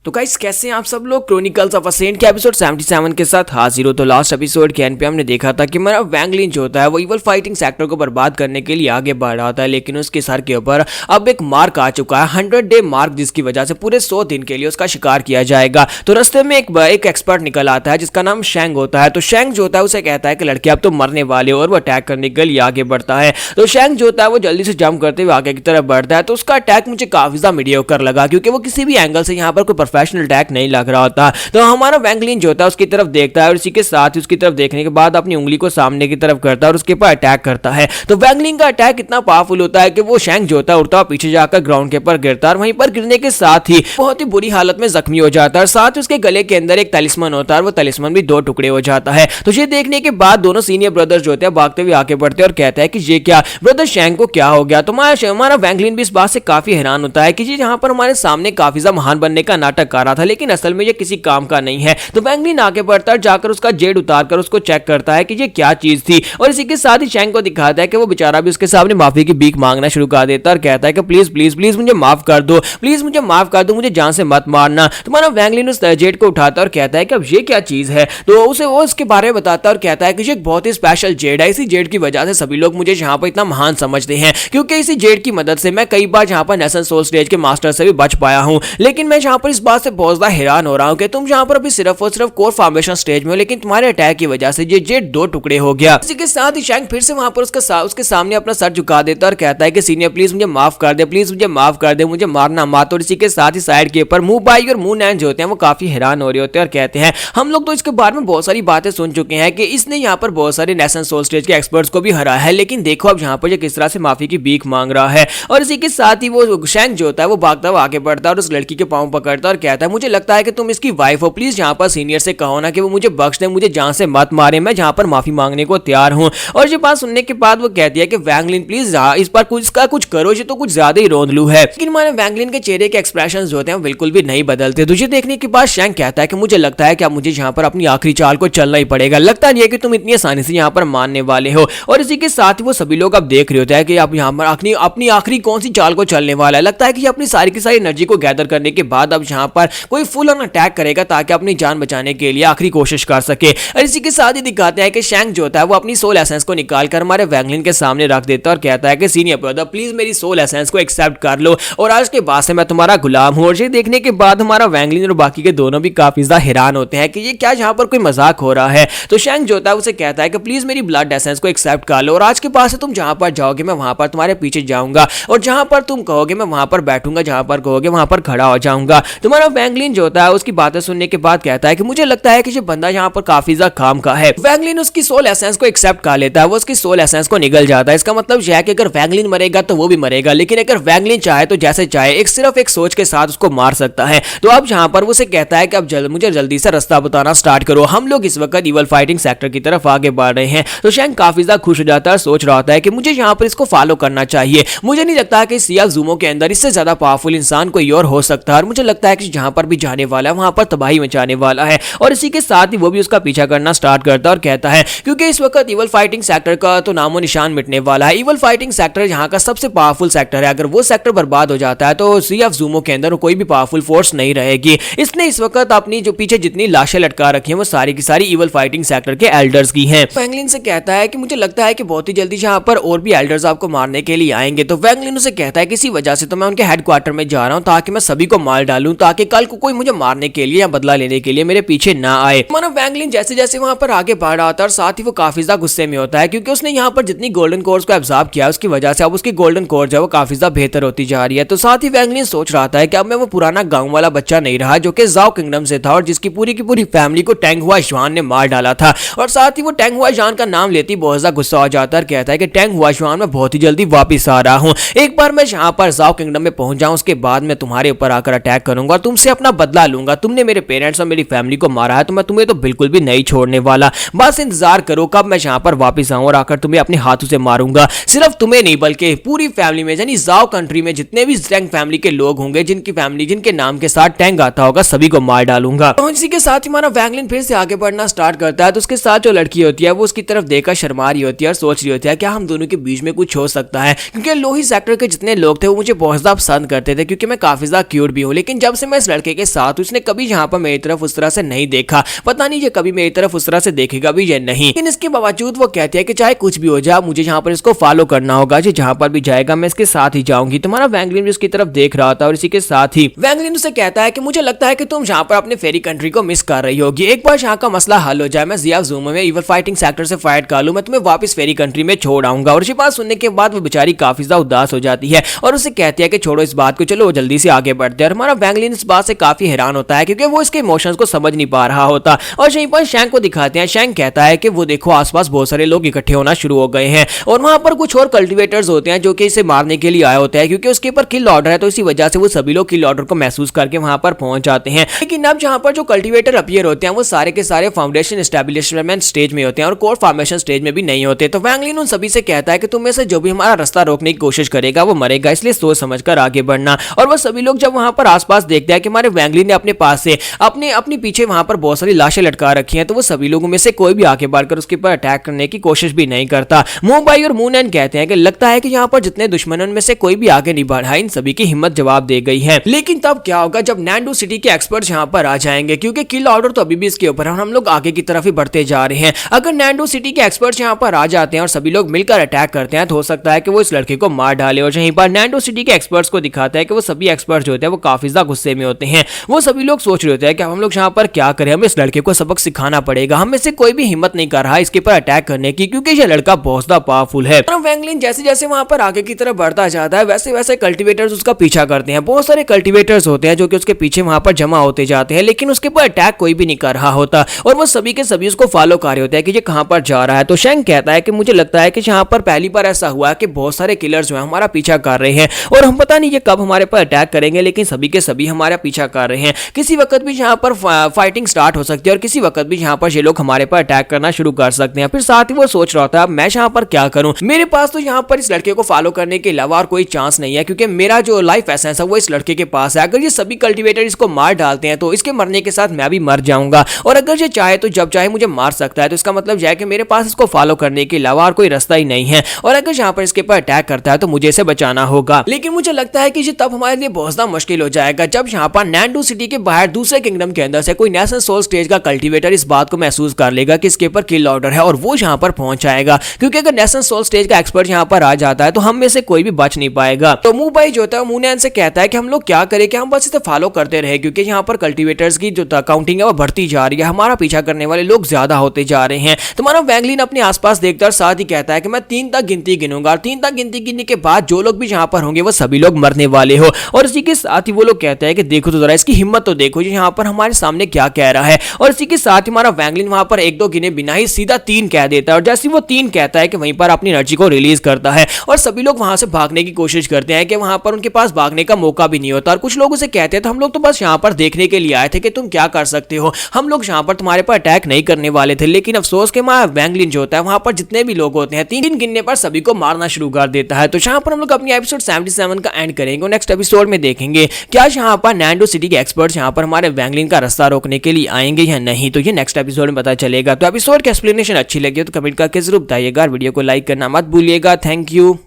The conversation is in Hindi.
तो गाइस कैसे हैं आप सब लोग। क्रॉनिकल्स ऑफ अ सेंट के एपिसोड 77 के साथ हाजिर हो। तो लास्ट एपिसोड के एंड पे हमने देखा था कि हमारा वैंग लिंच जो होता है वो इवल फाइटिंग सेक्टर को बर्बाद करने के लिए आगे बढ़ रहा होता है, लेकिन उसके सर के ऊपर अब एक मार्क आ चुका है, 100 डे मार्क, जिसकी वजह से पूरे 100 दिन के लिए उसका शिकार किया जाएगा। तो रास्ते में एक एक्सपर्ट निकल आता है जिसका नाम शेंग होता है। तो शेंग जो होता है उसे कहता है कि लड़के अब तो मरने वाले हो, और वो अटैक करने के लिए आगे बढ़ता है। तो शेंग जो होता है वो जल्दी से जंप करते हुए आगे की तरफ बढ़ता है। तो उसका अटैक मुझे काफी ज्यादा मीडियोकर लगा, क्योंकि वो किसी भी एंगल से यहाँ पर कोई प्रोफेशनल अटैक नहीं लग रहा होता। तो हमारा वैंग लिंच जो होता है उसकी तरफ देखता है, और इसी के साथ ही उसकी तरफ देखने के बाद अपनी उंगली को सामने की तरफ करता है और उसके ऊपर अटैक करता है। तो वैंग लिंच का अटैक इतना पावरफुल होता है कि वो शेंग जो होता है उड़ता पीछे जाकर ग्राउंड के ऊपर गिरता है, और वहीं पर गिरने के साथ ही बहुत ही बुरी हालत में जख्मी हो जाता है। साथ ही उसके गले के अंदर एक तलिस्मान होता है, वो तलिस्मान भी 2 टुकड़े हो जाता है। तो ये देखने के बाद दोनों सीनियर ब्रदर्स जो होते हैं भागते हुए आगे बढ़ते हैं और कहते हैं कि ये क्या ब्रदर शेंग को क्या हो गया। तो हमारा वैंग लिंच भी इस बात से काफी हैरान होता है कि जी यहाँ पर हमारे सामने काफी ज्यादा महान बनने का नाटक कर रहा था, लेकिन असल में ये किसी काम का नहीं है। तो वैंग लिंच आगे बढ़ता है, जाकर उसका जेड उतारकर उसको चेक करता है कि ये क्या चीज थी, और इसी के साथ ही शेंग को दिखाता है कि वो बेचारा भी उसके सामने माफी की भीख मांगना शुरू कर देता है और कहता है कि प्लीज प्लीज प्लीज मुझे माफ कर दो, प्लीज मुझे माफ कर दो, मुझे जान से मत मारना। तुम्हारा वैंग लिंच उस जेड को उठाता है और कहता है कि अब ये क्या चीज है। तो उसे वो उसके बारे में बताता है और कहता है कि ये एक बहुत ही स्पेशल जेड है, इसी जेड की वजह से सभी लोग मुझे यहाँ पर इतना महान समझते हैं, क्योंकि इसी जेड की मदद से मैं कई बार यहाँ पर नेशन सोल स्टेज के मास्टर से भी बच पाया हूँ। लेकिन मैं यहाँ पर इस बात से बहुत ज्यादा हैरान हो रहा हूँ कि तुम यहाँ पर अभी सिर्फ और सिर्फ कोर फॉर्मेशन स्टेज में हो, लेकिन तुम्हारे अटैक की वजह से ये जेड 2 टुकड़े हो गया। इसी के साथ ही शेंग फिर से वहां पर उसके सामने अपना सर झुका देता है और कहता है कि सीनियर प्लीज मुझे माफ कर दे, प्लीज मुझे माफ कर दे, मुझे मारना मत। और इसी के साथ ही साइड के ऊपर मून बाई और मून एंड जो होते हैं वो काफी हैरान हो रहे होते हैं और कहते हैं हम लोग तो इसके बारे में बहुत सारी बातें सुन चुके हैं कि इसने यहाँ पर बहुत सारे नेशन सोल स्टेज के एक्सपर्ट्स को भी हराया है, लेकिन देखो अब यहाँ पर किस तरह से माफी की भीख मांग रहा है। और इसी के साथ ही वो शेंग जो होता है वो भागता हुआ आगे बढ़ता है और उस लड़की के पांव पकड़ता है और कहता है मुझे लगता है कि तुम इसकी वाइफ हो, प्लीज यहाँ पर सीनियर से कहो ना कि वो मुझे बख्श दे, मुझे जान से मत मारे, मैं जहां पर माफी मांगने को तैयार हूं। और ये बात सुनने के बाद वो कहती है कि वैंग लिंच प्लीज इस पर कुछ करो, ये तो कुछ ज्यादा ही रोंदलू है। लेकिन हमारे वैंग लिंच के चेहरे के एक्सप्रेशन जो होते हैं बिल्कुल भी नहीं बदलते। तुझे देखने के बाद शेंग कहता है कि मुझे लगता है कि अब मुझे यहाँ पर अपनी आखिरी चाल को चलना ही पड़ेगा, लगता नहीं है कि तुम इतनी आसानी से यहाँ पर मानने वाले हो। और इसी के साथ ही वो सभी लोग अब देख रहे होते हैं कि आप यहाँ पर अपनी आखिरी कौन सी चाल को चलने वाला है। लगता है कि अपनी सारी की सारी एनर्जी को गैदर करने के बाद अब यहाँ पर कोई फुल ऑन अटैक करेगा ताकि अपनी जान बचाने के लिए आखिरी कोशिश कर सके। और इसी के साथ ही दिखाते हैं कि शेंग जो होता है वो अपनी सोल एसेंस को निकालकर हमारे वैंग लिंच के सामने रख देता है और कहता है कि सीनियर ब्रदर प्लीज मेरी सोल एसेंस को एक्सेप्ट कर लो, और आज के बाद से मैं तुम्हारा गुलाम हूं। और ये देखने के बाद हमारा वैंग लिंच और बाकी के दोनों भी काफी ज्यादा हैरान होते हैं कि ये क्या यहाँ पर कोई मजाक हो रहा है। तो शेंग जो होता है उसे कहता है कि प्लीज मेरी ब्लड एसेंस को एक्सेप्ट कर लो, और आज के बाद से तुम जहां पर जाओगे मैं वहां पर तुम्हारे पीछे जाऊंगा, और जहां पर तुम कहोगे मैं वहां पर बैठूंगा, जहां पर कहोगे वहां पर खड़ा हो जाऊंगा। तुम्हारा वैंग लिंच जो होता है उसकी बातें सुनने के बाद कहता है कि मुझे लगता है कि ये बंदा यहाँ पर काफी ज्यादा काम का है। वैंग लिंच उसकी सोल एसेंस को एक्सेप्ट कर लेता है, वो उसकी सोल एसेंस को निगल जाता है। इसका मतलब यह है कि अगर वैंग लिंच मरेगा तो वो भी मरेगा, लेकिन अगर वैंग लिंच चाहे तो जैसे चाहे सिर्फ एक सोच के साथ उसको मार सकता है। तो अब यहाँ पर वो उसे कहता है कि अब मुझे जल्दी से रास्ता बताना स्टार्ट करो, हम लोग इस वक्त इवल फाइटिंग सेक्टर की तरफ आगे बढ़ रहे हैं। तो शेंग काफी ज्यादा खुश हो जाता है, सोच रहा होता है कि मुझे यहाँ पर इसको फॉलो करना चाहिए। मुझे नहीं लगता कि सिया ज़ूमो के अंदर इससे ज्यादा पावरफुल इंसान कोई और हो सकता है, और मुझे लगता है कि जहां पर भी जाने वाला है वहां पर तबाही मचाने वाला है। और इसी के साथ ही वो भी उसका पीछा करना स्टार्ट करता है और कहता है क्योंकि इस वक्त इवल फाइटिंग सेक्टर का तो नामो निशान मिटने वाला है। इवल फाइटिंग सेक्टर यहाँ का सबसे पावरफुल सेक्टर है, अगर वो सेक्टर बर्बाद हो जाता है तो सी ऑफ ज़ूमो के अंदर कोई भी पावरफुल फोर्स नहीं रहेगी। इसने इस वक्त अपनी जो पीछे जितनी लाशें लटका रखी हैं वो सारी की सारी इवल फाइटिंग सेक्टर के एल्डर्स की हैं। वैंग लिंच से कहता है कि मुझे लगता है कि बहुत ही जल्दी यहाँ पर और भी एल्डर्स आपको मारने के लिए आएंगे। तो वैंग लिंच से कहता है कि इसी वजह से तो मैं उनके हेडक्वार्टर में जा रहा हूँ ताकि मैं सभी को मार डालूं, ताकि कल को कोई मुझे मारने के लिए या बदला लेने के लिए मेरे पीछे ना आए। हमारा वैंग लिंच जैसे जैसे वहां पर आगे बढ़ रहा था और साथ ही वो काफी ज्यादा गुस्से में होता है, क्योंकि उसने यहाँ पर जितनी गोल्डन कोर्स को एब्जॉर्ब किया उसकी वजह से अब उसकी गोल्डन कोर्स है वो काफी ज्यादा बेहतर होती जा रही है। तो साथ ही वैंग लिंच सोच रहा था कि अब मैं वो पुराना गाँव वाला बच्चा नहीं रहा जो कि जाओ किंगडम से था और जिसकी पूरी की पूरी फैमिली को टैंग हुआ जवान ने मार डाला था। और साथ ही वो टैंग हुआ जवान का नाम लेती बहुत ज्यादा गुस्सा हो जाता है और कहता है कि टैंग हुआ जवान मैं बहुत ही जल्दी वापिस आ रहा हूँ, एक बार मैं यहाँ पर जाओ किंगडम में पहुंच जाऊं उसके बाद मैं तुम्हारे ऊपर आकर अटैक करूंगा, तुमसे अपना बदला लूंगा। तुमने मेरे पेरेंट्स और मेरी फैमिली को मारा है तो मैं तुम्हें तो बिल्कुल भी नहीं छोड़ने वाला, बस इंतजार करो कब मैं यहाँ पर वापस आऊं और आकर तुम्हें अपने हाथों से मारूंगा। सिर्फ तुम्हें नहीं बल्कि पूरी फैमिली में यानी जाओ कंट्री में जितने भी टैंग फैमिली के लोग होंगे जिनके नाम के साथ टैंग आता होगा सभी को मार डालूंगा। तो इसी के साथ हमारा वैंग लिंच फिर से आगे बढ़ना स्टार्ट करता है। तो उसके साथ जो लड़की होती है वो उसकी तरफ देखकर शर्मा रही होती है और सोच रही होती है क्या हम दोनों के बीच में कुछ हो सकता है, क्योंकि लोही सेक्टर के जितने लोग थे वो मुझे बहुत ज्यादा पसंद करते थे क्योंकि मैं काफी ज्यादा क्यूट भी हूँ, लेकिन जब से मैं इस लड़के के साथ हूं, उसने कभी यहाँ पर मेरी तरफ उस तरह से नहीं देखा, पता नहीं ये कभी मेरी तरफ उस तरह से देखेगा भी या नहीं। लेकिन इसके बावजूद वो कहती है कि चाहे कुछ भी हो जाए मुझे यहाँ पर इसको फॉलो करना होगा, जहाँ पर भी जाएगा मैं इसके साथ ही जाऊंगी। तुम्हारा वैंगलिन भी उसकी तरफ देख रहा था और इसी के साथ ही वैंगलिन उसे कहता है कि मुझे लगता है कि तुम यहाँ पर अपने फेरी कंट्री को मिस कर रही होगी, एक बार यहाँ का मसला हल हो जाए, मैं जिया ज़ूम में इवल फाइटिंग सेक्टर से फाइट कर लूं, मैं तुम्हें वापस फेरी कंट्री में छोड़ आऊंगा। और ये बात सुनने के बाद वो बेचारी काफी ज्यादा उदास हो जाती है और उसे कहती है कि छोड़ो इस बात को, चलो वो जल्दी से आगे बढ़ते हैं। और हमारा वैंगलिन इस बात से काफी हैरान होता है क्योंकि वो इसके इमोशंस को समझ नहीं पा रहा होता। और यहीं पर शैंक को दिखाते हैं, शैंक कहता है कि वो देखो आसपास बहुत सारे लोग इकट्ठे होना शुरू हो गए हैं और वहां पर कुछ और कल्टिवेटर्स होते हैं जो कि इसे मारने के लिए आए होते हैं, क्योंकि उसके ऊपर किल ऑर्डर है, तो इसी वजह से वो सभी लोग किल ऑर्डर को महसूस करके वहां पर पहुंच जाते हैं। लेकिन अब जहां पर जो कल्टिवेटर अपीयर होते हैं वो सारे के सारे फाउंडेशन एस्टैब्लिशमेंट स्टेज में होते हैं और कोर फॉर्मेशन स्टेज में भी नहीं होते। तो वैंगलिन उन सभी से कहता है कि तुम में से जो भी हमारा रास्ता रोकने की कोशिश करेगा वो मरेगा, इसलिए सोच समझकर आगे बढ़ना। और वो सभी लोग जब वहां पर आसपास देखते हैं कि हमारे वैंगलिन ने अपने पास से अपने पीछे वहां पर बहुत सारी लाशें लटका रखी हैं, तो वो सभी लोगों में से कोई भी आगे बढ़कर उसके ऊपर अटैक करने की कोशिश भी नहीं करता। मूबाई और मूनैन कहते हैं कि लगता है कि यहाँ पर जितने दुश्मनों में से कोई भी आगे नहीं बढ़ा, इन सभी की हिम्मत जवाब दे गई है। लेकिन तब क्या होगा जब नैंडो सिटी के एक्सपर्ट्स यहाँ पर आ जाएंगे, क्योंकि किल ऑर्डर तो अभी भी इसके ऊपर है और हम लोग आगे की तरफ ही बढ़ते जा रहे हैं। अगर नैंडो सिटी के एक्सपर्ट्स यहाँ पर आ जाते हैं और सभी लोग मिलकर अटैक करते हैं तो हो सकता है कि वो इस लड़के को मार डाले। और यहीं पर नैंडो सिटी के एक्सपर्ट्स को दिखाता है कि वो सभी एक्सपर्ट्स जो होते हैं वो काफी ज्यादा गुस्से में होते हैं। वो सभी लोग सोच रहे होते हैं कि हम लोग यहाँ पर क्या करें, हमें इस लड़के को सबक सिखाना पड़ेगा, हम में से कोई भी हिम्मत नहीं कर रहा इसके ऊपर अटैक करने की, क्योंकि ये लड़का बहुत ज्यादा पावरफुल है। वैंगलिन जैसे जैसे वहां पर आगे की तरफ बढ़ता जाता है वैसे वैसे कल्टिवेटर्स उसका पीछा करते हैं। बहुत सारे कल्टिवेटर्स होते हैं जो कि उसके पीछे वहां पर जमा होते जाते हैं, लेकिन उसके ऊपर अटैक कोई भी नहीं कर रहा होता और वो सभी के सभी उसको फॉलो कर रहे होते हैं कि ये कहां पर जा रहा है। तो शैंक कहता है कि मुझे लगता है कि यहाँ पर पहली बार ऐसा हुआ कि बहुत सारे किलर्स जो है हमारा पीछा कर रहे हैं और हम पता नहीं ये कब हमारे पर अटैक करेंगे, लेकिन सभी के सभी हमारा पीछा कर रहे हैं। किसी वक्त भी यहाँ पर फाइटिंग स्टार्ट हो सकती है और किसी वक्त भी यहाँ पर ये लोग हमारे पर अटैक करना शुरू कर सकते हैं। फिर साथ ही वो सोच रहा था मैं यहाँ पर क्या करूं, मेरे पास तो यहाँ पर इस लड़के को फॉलो करने के अलावा और कोई चांस नहीं है, क्योंकि मेरा जो लाइफ एसेंस है वो इस लड़के के पास है। अगर ये सभी कल्टिवेटर इसको मार डालते हैं तो इसके मरने के साथ मैं भी मर जाऊंगा और अगर ये चाहे तो जब चाहे मुझे मार सकता है, तो इसका मतलब यह है कि मेरे पास इसको फॉलो करने के अलावा और कोई रास्ता ही नहीं है और अगर यहाँ पर इसके पर अटैक करता है तो मुझे इसे बचाना होगा। लेकिन मुझे लगता है कि ये तब हमारे लिए बहुत ज्यादा मुश्किल हो जाएगा जब यहाँ पर नैंडो सिटी के बाहर दूसरे किंगडम के अंदर से कोई नेशनल सोल स्टेज का कल्टिवेटर इस बात को महसूस कर लेगा कि इसके ऊपर किल ऑर्डर है और वो यहाँ पर पहुंच जाएगा, क्योंकि अगर नेशनल सोल स्टेज का एक्सपर्ट यहाँ पर आ जाता है तो हम में से कोई भी बच नहीं पाएगा। तो मूबाई जो होता है मूनैन से कहता है कि हम लोग क्या करें, कि हम बस इसे फॉलो करते रहे, क्योंकि यहाँ पर कल्टिवेटर्स की जो काउंटिंग है वो बढ़ती जा रही है, हमारा पीछा करने वाले लोग ज्यादा होते जा रहे हैं। तुम्हारा वैंगलिन अपने आसपास देखता है, साथ ही कहता है कि मैं 3 तक गिनती गिनूंगा और 3 तक गिनती गिनने के बाद जो लोग भी यहाँ पर होंगे वो सभी लोग मरने वाले हो। और इसी के साथ ही वो लोग कहते हैं कि देखो तो जरा इसकी हिम्मत तो देखो, यहाँ पर हमारे सामने क्या कह रहा है। और इसी के साथ ही हमारा वैंगलिन वहां पर 1-2 गिने बिना ही सीधा 3 कह देता है और जैसे वो 3 कहता है कि वहीं पर अपनी एनर्जी को रिलीज करता है और सभी लोग वहां से भागने की कोशिश करते हैं कि वहां पर उनके पास भागने का मौका भी नहीं होता। और कुछ लोग उसे कहते हैं तो हम लोग तो बस यहाँ पर देखने के लिए आए थे कि तुम क्या कर सकते हो, हम लोग यहाँ पर तुम्हारे पर अटैक नहीं करने वाले थे। लेकिन अफसोस के हमारा वैंगलिन जो होता है वहां पर जितने भी लोग होते हैं 3 गिनने पर सभी को मारना शुरू कर देता है। तो यहाँ पर हम लोग अपनी एपिसोड 77 का एंड करेंगे और नेक्स्ट एपिसोड में देखेंगे क्या यहाँ पर नैंडो सिटी के एक्सपर्ट्स यहाँ पर हमारे वैंगलिन का रास्ता रोकने के लिए आएंगे या नहीं, तो ये नेक्स्ट एपिसोड में पता चलेगा। तो एपिसोड की एक्सप्लेनेशन अच्छी लगी तो कमेंट करके जरूर बताइएगा, वीडियो को लाइक करना मत भूलिएगा। Thank you.